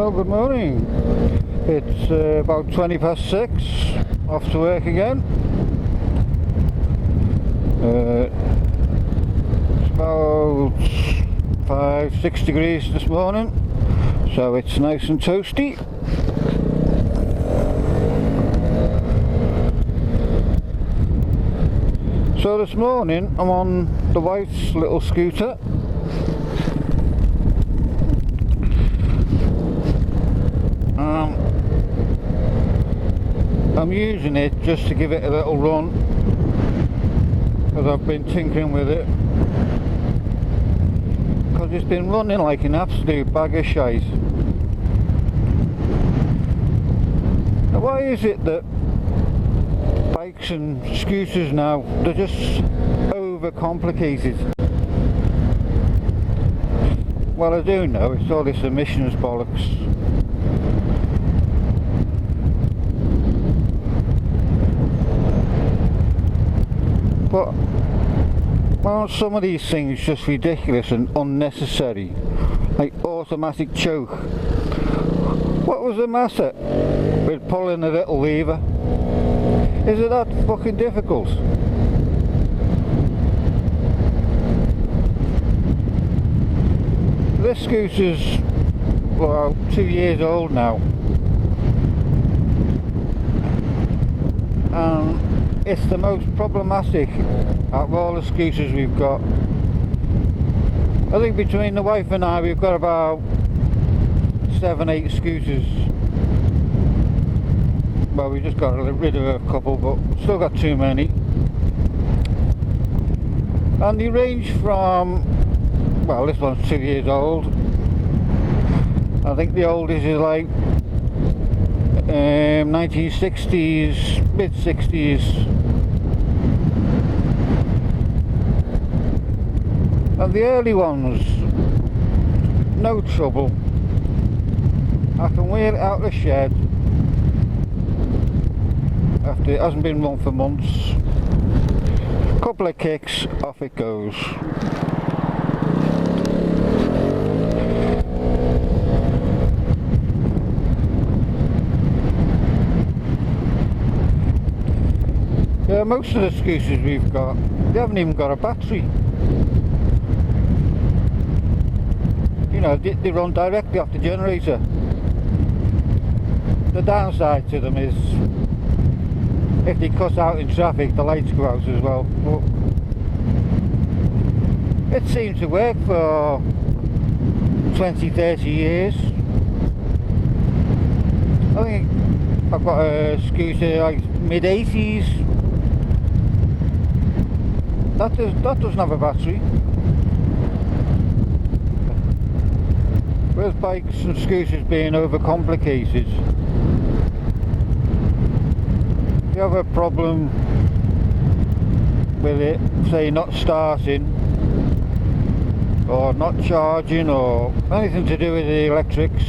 Well, good morning. It's about 20 past 6, off to work again. It's about 5-6 degrees this morning, so it's nice and toasty. So this morning I'm on the wife's little scooter. I'm using it just to give it a little run, because I've been tinkering with it, because it's been running like an absolute bag of shite. Now, why is it that bikes and scooters now, they're just overcomplicated? Well, I do know it's all this emissions bollocks. But aren't some of these things just ridiculous and unnecessary? Like automatic choke. What was the matter with pulling a little lever? Is it that fucking difficult? This scooter's, well, 2 years old now, and it's the most problematic out of all the scooters we've got. I think between the wife and I, we've got about 7-8 scooters. Well, we just got rid of a couple, but still got too many. And they range from, well, this one's 2 years old. I think the oldest is like 1960s, mid-60s. And the early ones, no trouble. I can wheel it out of the shed after it hasn't been run for months. Couple of kicks, off it goes. Yeah, most of the scooters we've got, they haven't even got a battery. You know, they run directly off the generator. The downside to them is if they cut out in traffic, the lights go out as well. But it seems to work for 20-30 years. I think I've got a scooter like mid-80s. That doesn't have a battery. With bikes and scooters being overcomplicated, if you have a problem with it, say not starting or not charging or anything to do with the electrics,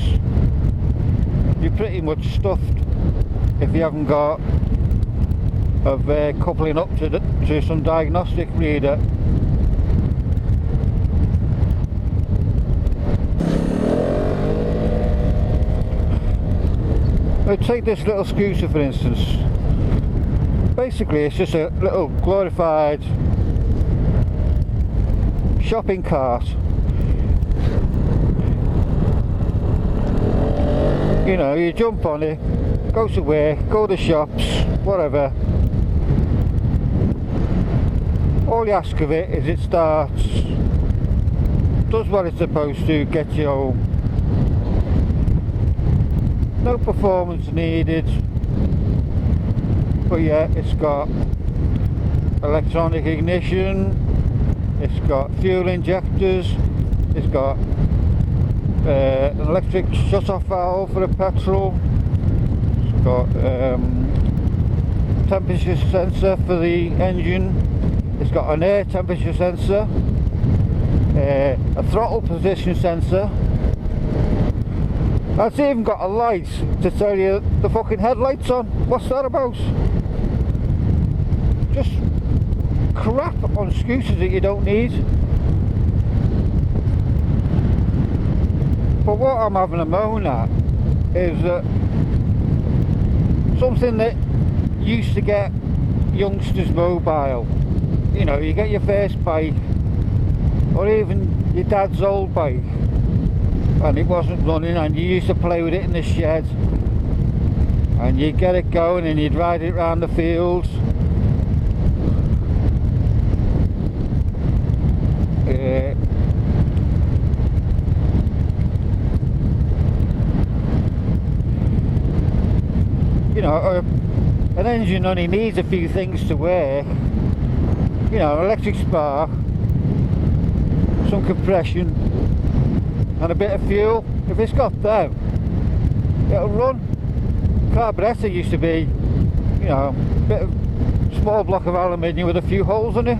you're pretty much stuffed if you haven't got of coupling up to some diagnostic reader. Take this little scooter for instance. Basically it's just a little glorified shopping cart. You know, you jump on it, go to work, go to shops, whatever. All you ask of it is it starts, does what it's supposed to, gets you home. No performance needed, but yeah, it's got electronic ignition, it's got fuel injectors, it's got an electric shut-off valve for the petrol, it's got temperature sensor for the engine, it's got an air temperature sensor, a throttle position sensor. It's even got a light to tell you the fucking headlight's on. What's that about? Just crap on scooters that you don't need. But what I'm having a moan at is that something that used to get youngsters mobile. You know, you get your first bike, or even your dad's old bike, and it wasn't running, and you used to play with it in the shed, and you'd get it going and you'd ride it around the fields. You know, an engine only needs a few things to work. You know, an electric spark, some compression, and a bit of fuel. If it's got them, it'll run. Carburetor used to be, you know, a bit of small block of aluminium with a few holes in it.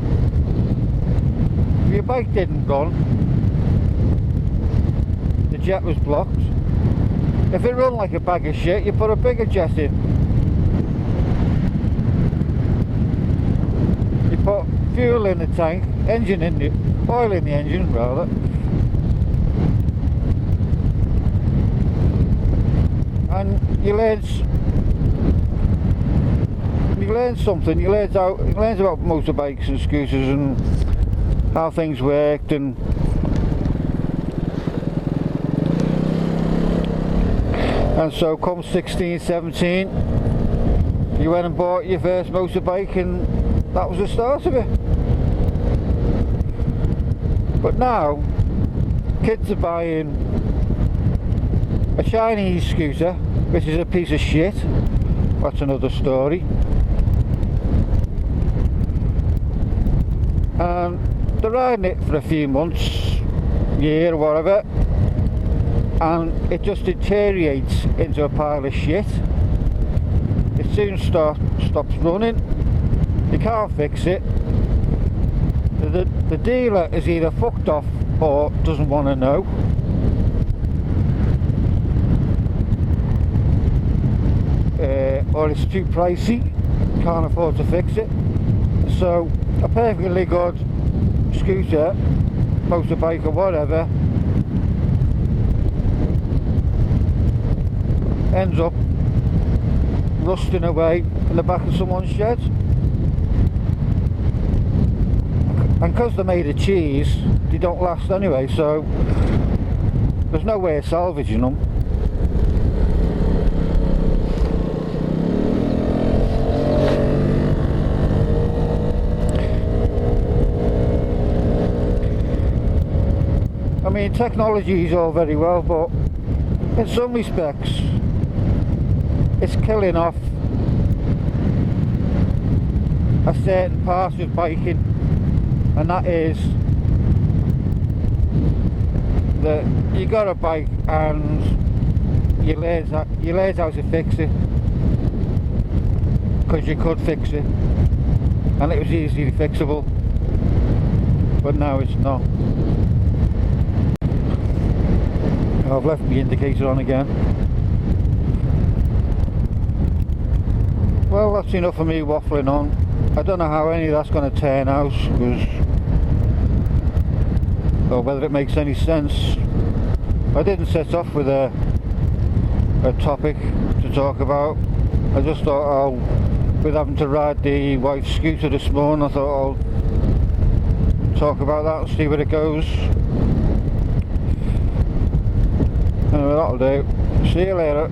If your bike didn't run, the jet was blocked. If it run like a bag of shit, you put a bigger jet in. You put fuel in the tank, engine in the oil in the engine rather. And you learn something. You learn about motorbikes and scooters and how things worked, and so come 16, 17, you went and bought your first motorbike, and that was the start of it. But now kids are buying a Chinese scooter, which is a piece of shit. That's another story. And they're riding it for a few months, year or whatever, and it just deteriorates into a pile of shit. It soon stops running. You can't fix it. The dealer is either fucked off or doesn't want to know. Or it's too pricey, can't afford to fix it. So a perfectly good scooter, motorbike or whatever, ends up rusting away in the back of someone's shed. And because they're made of cheese, they don't last anyway, so there's no way of salvaging them. I mean, technology is all very well, but in some respects it's killing off a certain part of biking, and that is that you got a bike and you learn how to fix it, because you could fix it and it was easily fixable, but now it's not. I've left the indicator on again. Well, that's enough of me waffling on. I don't know how any of that's going to turn out, or whether it makes any sense. I didn't set off with a topic to talk about. I just thought, with having to ride the wife's scooter this morning, I thought I'll talk about that and see where it goes. Anyway, that'll do. See you later.